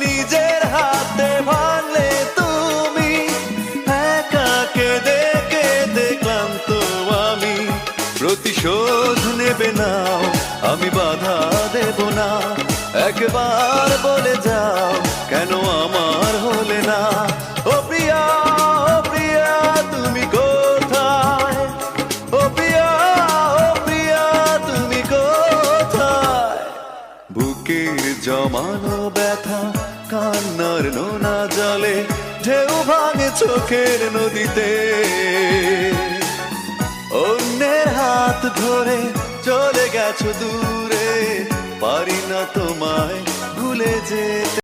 নিজের হাতে ভাঙলে তুমি। একা কেঁদে কেঁদে ক্লান্ত আমি, প্রতিশোধ নেবে নাও, আমি বাধা দেব না। একবার বলে যাও, কেন আমার হলে না? ও প্রিয়া, ও প্রিয়া, তুমি কোথায়? ও প্রিয়া, ও প্রিয়া, তুমি কোথায়? বুকের জমানো ব্যথা কান্নার নোনা জলে ঢেউ ভাঙে চোখের নদীতে। অন্যের হাত ধরে চলে গেছো দূরে, পারি না তোমায় ভুলে যেতে।